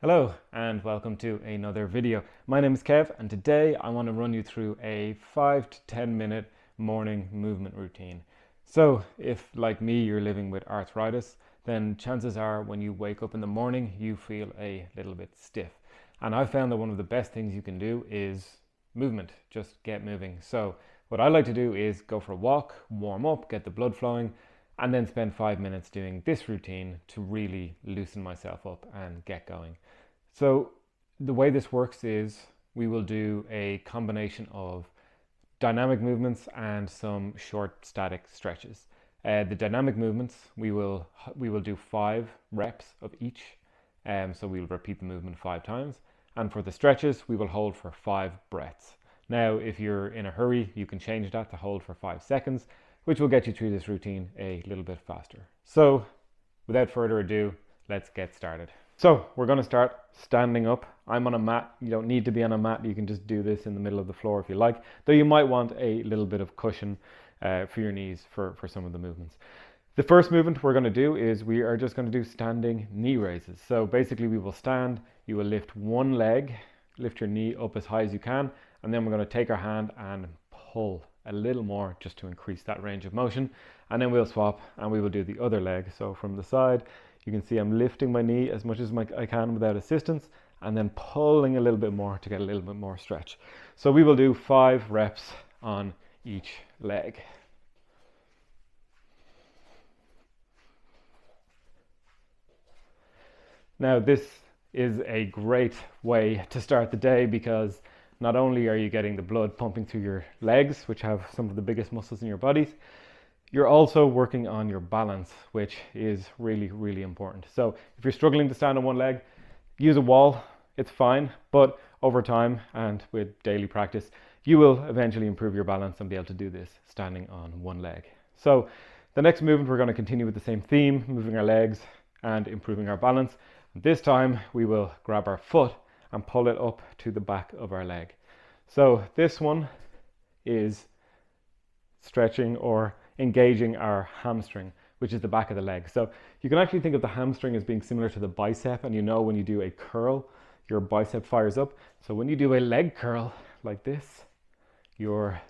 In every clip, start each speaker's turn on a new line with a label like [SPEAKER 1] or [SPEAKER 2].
[SPEAKER 1] Hello and welcome to another video. My name is Kev and today I want to run you through a 5 to 10 minute morning movement routine. So if, like me, you're living with arthritis, then chances are when you wake up in the morning you feel a little bit stiff. And I found that one of the best things you can do is movement, just get moving. So what I like to do is go for a walk, warm up, get the blood flowing, and then spend 5 minutes doing this routine to really loosen myself up and get going. So the way this works is we will do a combination of dynamic movements and some short static stretches. The dynamic movements, we will do 5 reps of each. So we'll repeat the movement 5 times. And for the stretches, we will hold for 5 breaths. Now, if you're in a hurry, you can change that to hold for 5 seconds, which will get you through this routine a little bit faster. So without further ado, let's get started. So we're going to start standing up. I'm on a mat. You don't need to be on a mat. You can just do this in the middle of the floor if you like, though you might want a little bit of cushion for your knees for some of the movements. The first movement we're going to do is we are just going to do standing knee raises. So basically we will stand, you will lift one leg, lift your knee up as high as you can, and then we're going to take our hand and pull a little more just to increase that range of motion, and then we'll swap and we will do the other leg. So from the side, you can see I'm lifting my knee as much as I can without assistance, and then pulling a little bit more to get a little bit more stretch. So we will do 5 reps on each leg. Now this is a great way to start the day because not only are you getting the blood pumping through your legs, which have some of the biggest muscles in your bodies, you're also working on your balance, which is really, really important. So if you're struggling to stand on one leg, use a wall, it's fine. But over time and with daily practice, you will eventually improve your balance and be able to do this standing on one leg. So the next movement, we're going to continue with the same theme, moving our legs and improving our balance. This time we will grab our foot and pull it up to the back of our leg. So this one is stretching or engaging our hamstring, which is the back of the leg. So you can actually think of the hamstring as being similar to the bicep, and you know when you do a curl, your bicep fires up. So when you do a leg curl like this, your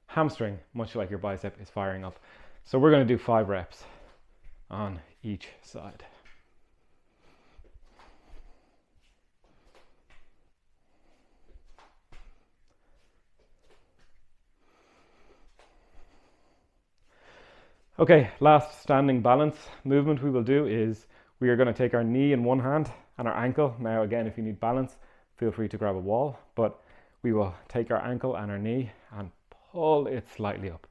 [SPEAKER 1] hamstring, much like your bicep, is firing up. So we're going to do 5 reps on each side. Okay, last standing balance movement we will do is we are going to take our knee in one hand and our ankle. Now again, if you need balance, feel free to grab a wall, but we will take our ankle and our knee and pull it slightly up.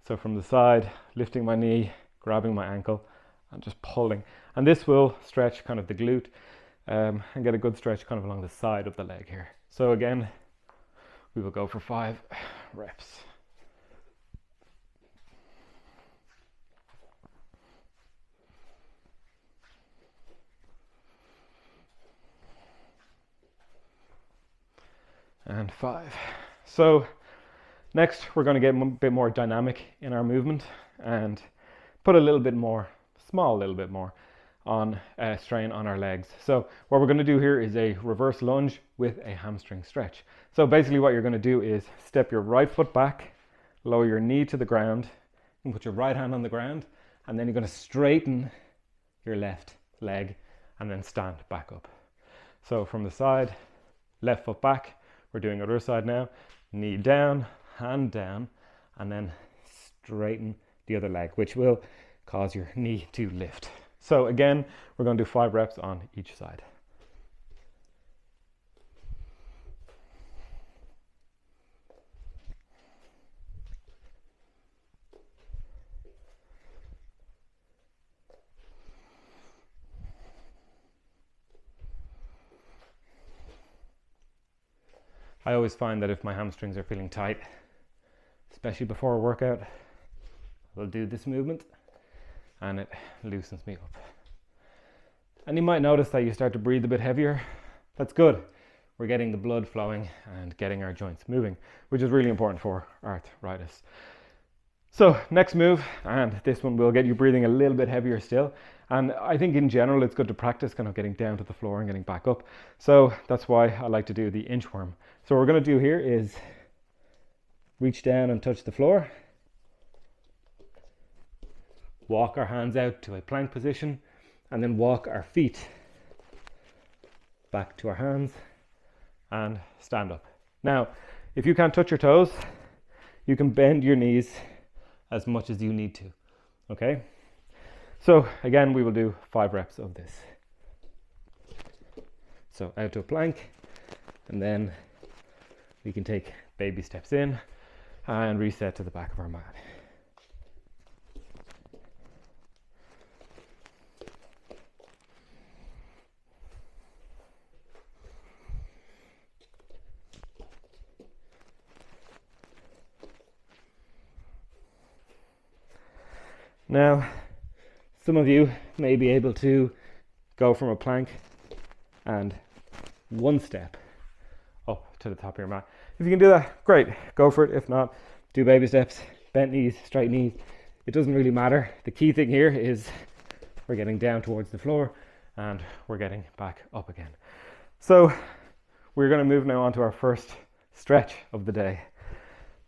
[SPEAKER 1] So from the side, lifting my knee, grabbing my ankle and just pulling. And this will stretch kind of the glute and get a good stretch kind of along the side of the leg here. So again, we will go for 5 reps. And 5. So next we're going to get a bit more dynamic in our movement and put a little bit more, little bit more on strain on our legs. So what we're going to do here is a reverse lunge with a hamstring stretch. So basically what you're going to do is step your right foot back, lower your knee to the ground, and put your right hand on the ground, and then you're going to straighten your left leg and then stand back up. So from the side, left foot back. We're doing other side now, knee down, hand down, and then straighten the other leg, which will cause your knee to lift. So again, we're going to do 5 reps on each side. I always find that if my hamstrings are feeling tight, especially before a workout, I'll do this movement and it loosens me up. And you might notice that you start to breathe a bit heavier. That's good. We're getting the blood flowing and getting our joints moving, which is really important for arthritis. So next move, and this one will get you breathing a little bit heavier still. And I think in general, it's good to practice kind of getting down to the floor and getting back up. So that's why I like to do the inchworm. So what we're going to do here is reach down and touch the floor. Walk our hands out to a plank position, and then walk our feet back to our hands and stand up. Now, if you can't touch your toes, you can bend your knees as much as you need to, okay? So again, we will do 5 reps of this. So out to a plank, and then we can take baby steps in and reset to the back of our mat. Now, some of you may be able to go from a plank and 1 step up to the top of your mat. If you can do that, great, go for it. If not, do baby steps, bent knees, straight knees. It doesn't really matter. The key thing here is we're getting down towards the floor and we're getting back up again. So we're going to move now on to our first stretch of the day.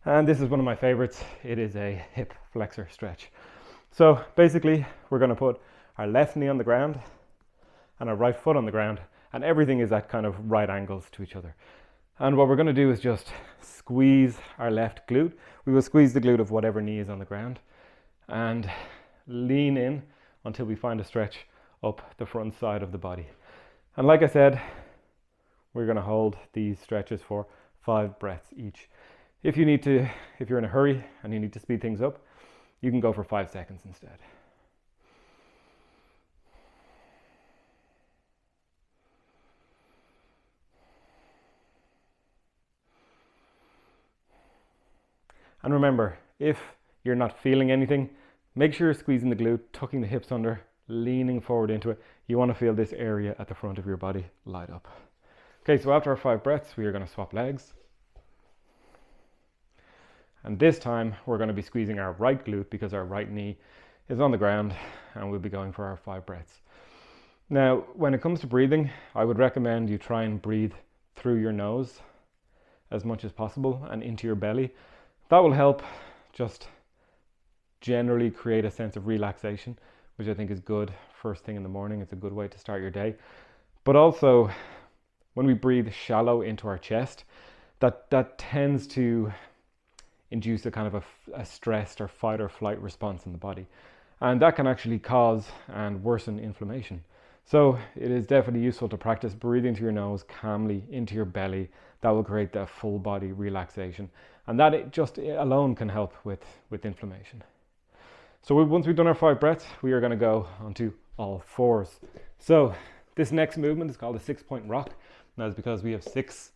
[SPEAKER 1] And this is one of my favorites. It is a hip flexor stretch. So basically, we're going to put our left knee on the ground and our right foot on the ground, and everything is at kind of right angles to each other. And what we're going to do is just squeeze our left glute. We will squeeze the glute of whatever knee is on the ground and lean in until we find a stretch up the front side of the body. And like I said, we're going to hold these stretches for 5 breaths each. If you're in a hurry and you need to speed things up, you can go for 5 seconds instead. And remember, if you're not feeling anything, make sure you're squeezing the glute, tucking the hips under, leaning forward into it. You want to feel this area at the front of your body light up. Okay, so after our 5 breaths, we are going to swap legs. And this time we're going to be squeezing our right glute because our right knee is on the ground, and we'll be going for our 5 breaths. Now, when it comes to breathing, I would recommend you try and breathe through your nose as much as possible and into your belly. That will help just generally create a sense of relaxation, which I think is good first thing in the morning. It's a good way to start your day. But also, when we breathe shallow into our chest, that tends to induce a kind of a stressed or fight or flight response in the body. And that can actually cause and worsen inflammation. So it is definitely useful to practice breathing through your nose calmly into your belly. That will create that full body relaxation. And that just alone can help with inflammation. So once we've done our 5 breaths, we are going to go onto all 4s. So this next movement is called a 6-point rock. And that's because we have 6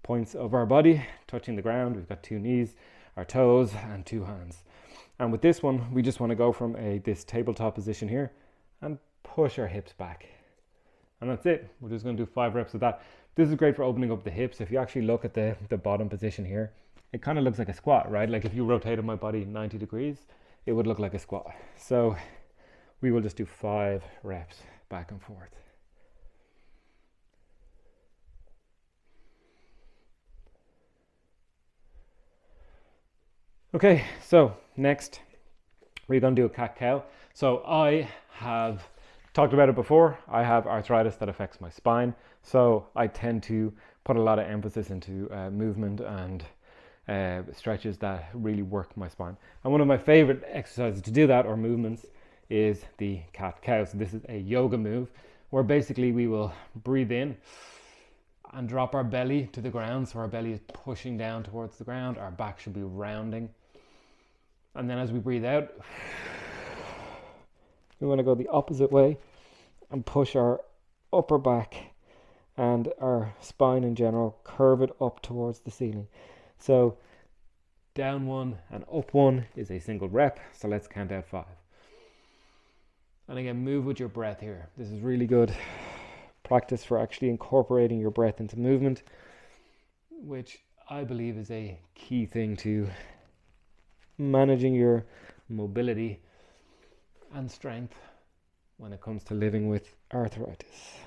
[SPEAKER 1] points of our body touching the ground. We've got 2 knees, our toes, and 2 hands. And with this one, we just want to go from this tabletop position here and push our hips back. And that's it. We're just going to do 5 reps of that. This is great for opening up the hips. If you actually look at the bottom position here, it kind of looks like a squat, right? Like if you rotated my body 90 degrees, it would look like a squat. So we will just do 5 reps back and forth. Okay, so next we're going to do a cat-cow. So I have talked about it before. I have arthritis that affects my spine. So I tend to put a lot of emphasis into movement and stretches that really work my spine. And one of my favorite exercises to do that, or movements, is the cat-cow. So this is a yoga move where basically we will breathe in and drop our belly to the ground. So our belly is pushing down towards the ground. Our back should be rounding. And then as we breathe out, we want to go the opposite way and push our upper back and our spine in general, curve it up towards the ceiling. So down 1 and up 1 is a single rep. So let's count out 5. And again, move with your breath here. This is really good practice for actually incorporating your breath into movement, which I believe is a key thing to managing your mobility and strength when it comes to living with arthritis.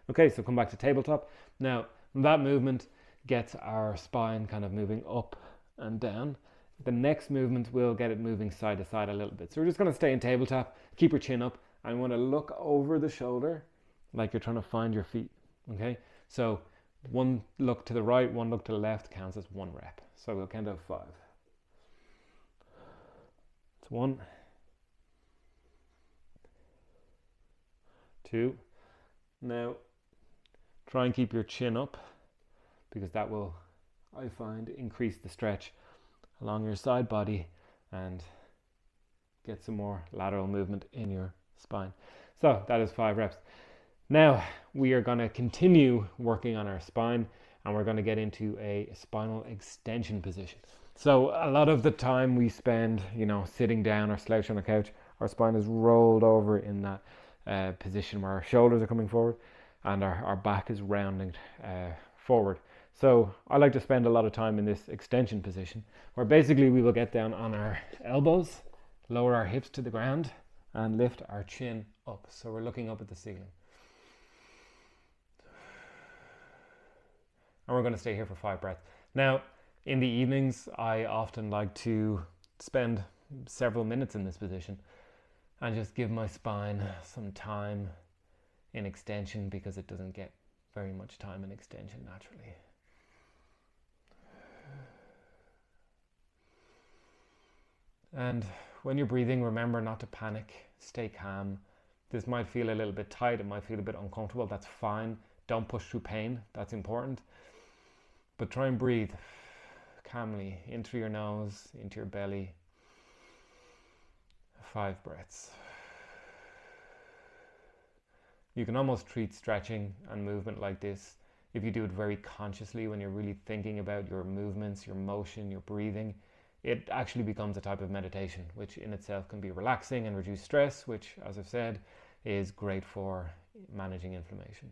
[SPEAKER 1] Okay, so come back to tabletop. Now, that movement gets our spine kind of moving up and down. The next movement will get it moving side to side a little bit. So we're just going to stay in tabletop, keep your chin up, and want to look over the shoulder like you're trying to find your feet. Okay, so one look to the right, one look to the left counts as 1 rep. So we'll count out 5. It's 1, 2. Now, try and keep your chin up because that will, I find, increase the stretch along your side body and get some more lateral movement in your spine. So that is 5 reps. Now we are going to continue working on our spine and we're going to get into a spinal extension position. So a lot of the time we spend, sitting down or slouched on a couch, our spine is rolled over in that position where our shoulders are coming forward and our back is rounding forward. So I like to spend a lot of time in this extension position where basically we will get down on our elbows, lower our hips to the ground and lift our chin up. So we're looking up at the ceiling. And we're going to stay here for 5 breaths. Now, in the evenings, I often like to spend several minutes in this position and just give my spine some time in extension because it doesn't get very much time in extension naturally. And when you're breathing, remember not to panic, stay calm. This might feel a little bit tight, it might feel a bit uncomfortable, that's fine. Don't push through pain, that's important. But try and breathe calmly in through your nose, into your belly. 5 breaths. You can almost treat stretching and movement like this if you do it very consciously when you're really thinking about your movements, your motion, your breathing. It actually becomes a type of meditation, which in itself can be relaxing and reduce stress, which, as I've said, is great for managing inflammation.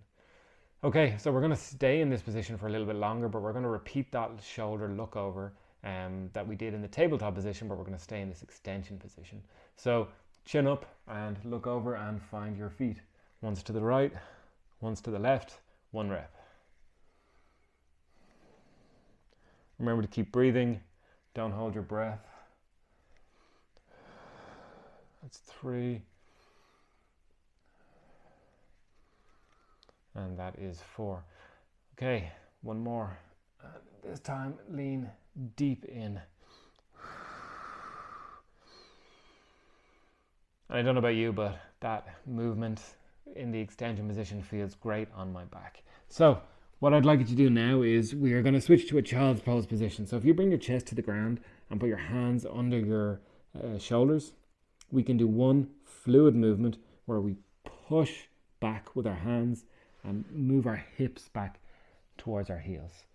[SPEAKER 1] Okay, so we're going to stay in this position for a little bit longer, but we're going to repeat that shoulder look over that we did in the tabletop position, but we're going to stay in this extension position. So chin up and look over and find your feet. One's to the right, one's to the left, 1 rep. Remember to keep breathing, don't hold your breath. That's 3. And that is 4. Okay, 1 more. This time, lean deep in. And I don't know about you, but that movement in the extension position feels great on my back. So what I'd like you to do now is we are going to switch to a child's pose position. So if you bring your chest to the ground and put your hands under your shoulders, we can do one fluid movement where we push back with our hands and move our hips back towards our heels.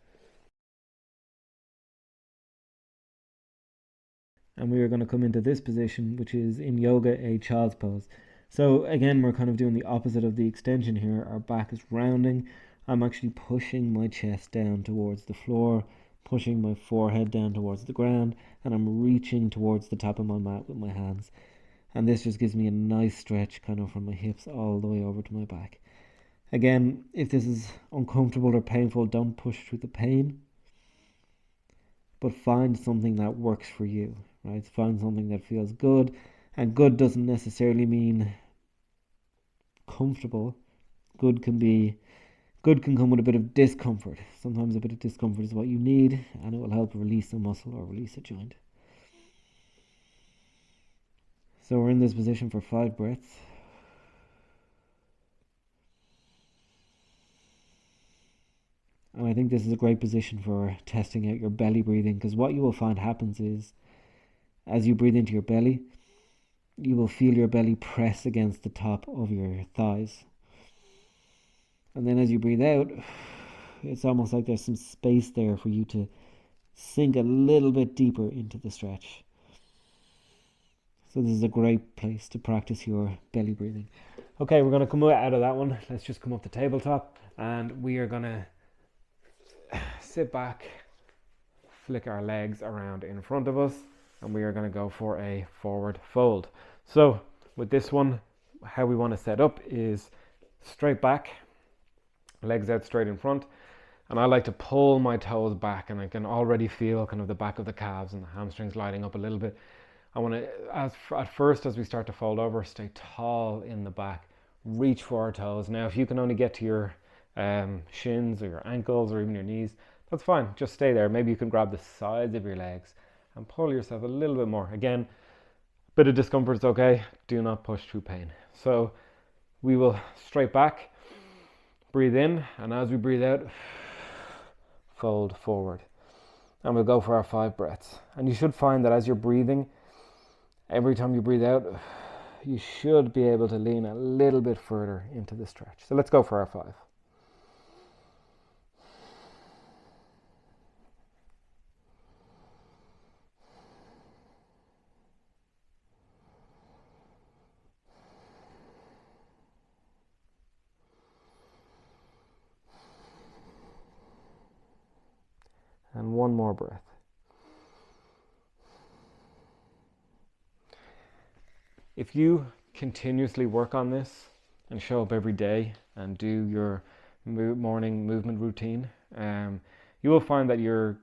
[SPEAKER 1] And we are going to come into this position, which is in yoga, a child's pose. So again, we're kind of doing the opposite of the extension here. Our back is rounding. I'm actually pushing my chest down towards the floor, pushing my forehead down towards the ground, and I'm reaching towards the top of my mat with my hands. And this just gives me a nice stretch kind of from my hips all the way over to my back. Again, if this is uncomfortable or painful, don't push through the pain, but find something that works for you, right? Find something that feels good, and good doesn't necessarily mean comfortable. Good can come with a bit of discomfort. Sometimes a bit of discomfort is what you need, and it will help release a muscle or release a joint. So we're in this position for 5 breaths. And I think this is a great position for testing out your belly breathing, because what you will find happens is, as you breathe into your belly, you will feel your belly press against the top of your thighs. And then as you breathe out, it's almost like there's some space there for you to sink a little bit deeper into the stretch. So this is a great place to practice your belly breathing. Okay, we're going to come out of that one. Let's just come up the tabletop and we are going to sit back, flick our legs around in front of us, and we are going to go for a forward fold. So with this one, how we want to set up is straight back, legs out straight in front, and I like to pull my toes back, and I can already feel kind of the back of the calves and the hamstrings lighting up a little bit. I want to, at first, as we start to fold over, stay tall in the back, reach for our toes. Now, if you can only get to your shins or your ankles or even your knees, that's fine. Just stay there. Maybe you can grab the sides of your legs and pull yourself a little bit more. Again, a bit of discomfort is okay. Do not push through pain. So we will straight back, breathe in, and as we breathe out, fold forward. And we'll go for our 5 breaths. And you should find that as you're breathing, every time you breathe out, you should be able to lean a little bit further into the stretch. So let's go for our 5. And one more breath. If you continuously work on this and show up every day and do your morning movement routine, you will find that you're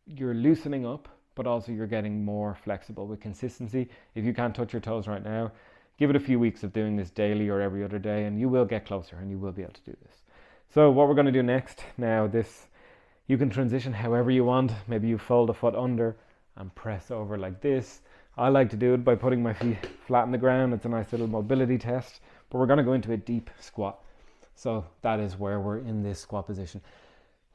[SPEAKER 1] loosening up, but also you're getting more flexible with consistency. If you can't touch your toes right now, give it a few weeks of doing this daily or every other day, and you will get closer and you will be able to do this. So what we're going to do next, now this, you can transition however you want. Maybe you fold a foot under and press over like this. I like to do it by putting my feet flat on the ground. It's a nice little mobility test, but we're going to go into a deep squat. So that is where we're in this squat position.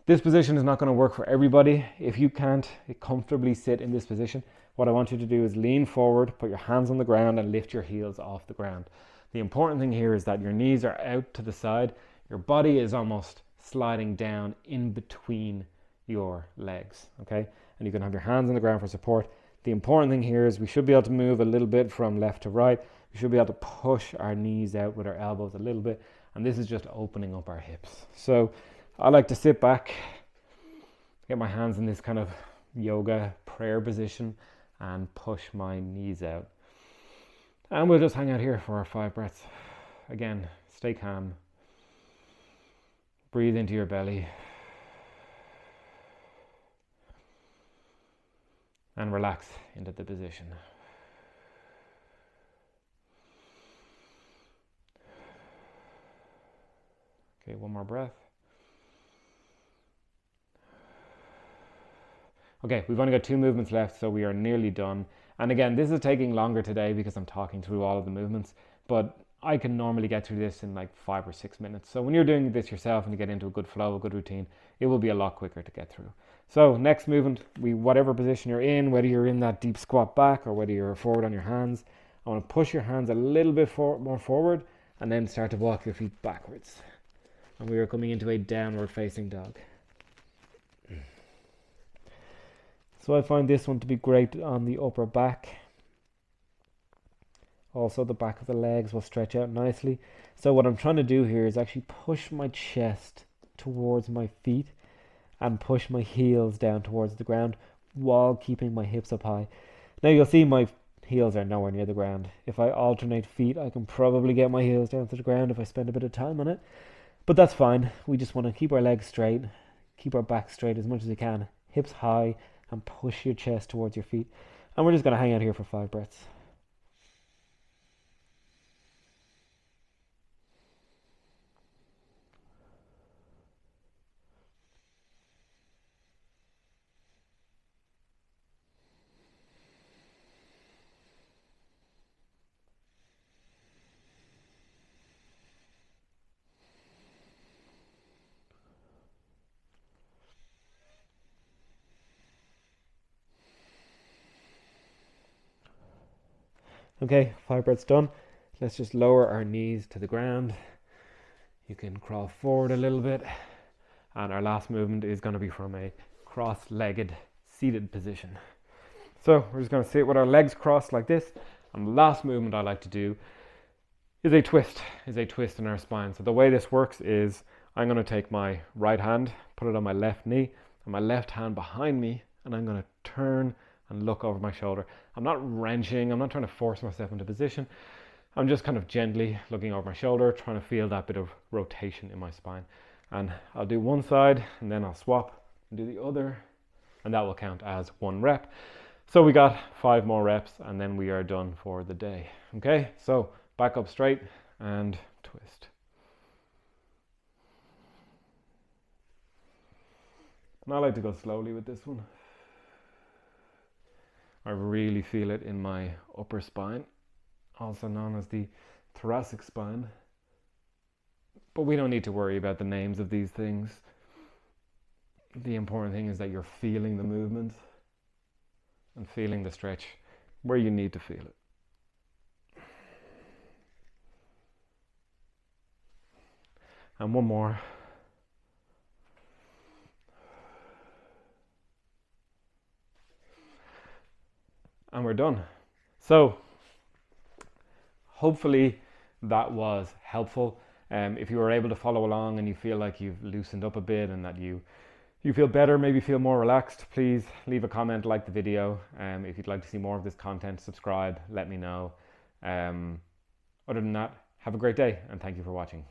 [SPEAKER 1] This position is not going to work for everybody. If you can't comfortably sit in this position, what I want you to do is lean forward, put your hands on the ground and lift your heels off the ground. The important thing here is that your knees are out to the side. Your body is almost sliding down in between your legs, okay? And you can have your hands on the ground for support. The important thing here is we should be able to move a little bit from left to right. We should be able to push our knees out with our elbows a little bit, and this is just opening up our hips. So I like to sit back, get my hands in this kind of yoga prayer position and push my knees out. And we'll just hang out here for our 5 breaths. Again, stay calm. Breathe into your belly. And relax into the position. Okay, one more breath. Okay, we've only got 2 movements left, so we are nearly done. And again, this is taking longer today because I'm talking through all of the movements, but I can normally get through this in like 5 or 6 minutes. So when you're doing this yourself and you get into a good flow, a good routine, it will be a lot quicker to get through. So next movement, whatever position you're in, whether you're in that deep squat back or whether you're forward on your hands, I want to push your hands a little bit more forward and then start to walk your feet backwards. And we are coming into a downward facing dog. So I find this one to be great on the upper back. Also the back of the legs will stretch out nicely. So what I'm trying to do here is actually push my chest towards my feet and push my heels down towards the ground while keeping my hips up high. Now you'll see my heels are nowhere near the ground. If I alternate feet, I can probably get my heels down to the ground if I spend a bit of time on it. But that's fine. We just want to keep our legs straight, keep our back straight as much as we can, hips high, and push your chest towards your feet. And we're just going to hang out here for 5 breaths. Okay, 5 breaths done. Let's just lower our knees to the ground. You can crawl forward a little bit. And our last movement is going to be from a cross-legged seated position. So we're just going to sit with our legs crossed like this. And the last movement I like to do is a twist in our spine. So the way this works is I'm going to take my right hand, put it on my left knee, and my left hand behind me, and I'm going to turn and look over my shoulder. I'm not wrenching, I'm not trying to force myself into position. I'm just kind of gently looking over my shoulder, trying to feel that bit of rotation in my spine. And I'll do one side, and then I'll swap and do the other, and that will count as 1 rep. So we got 5 more reps, and then we are done for the day. Okay, so back up straight and twist. And I like to go slowly with this one. I really feel it in my upper spine, also known as the thoracic spine. But we don't need to worry about the names of these things. The important thing is that you're feeling the movement and feeling the stretch where you need to feel it. And one more. And we're done. So hopefully that was helpful. If you were able to follow along and you feel like you've loosened up a bit and that you feel better, maybe feel more relaxed, please leave a comment, like the video. If you'd like to see more of this content, subscribe, let me know. Other than that, have a great day and thank you for watching.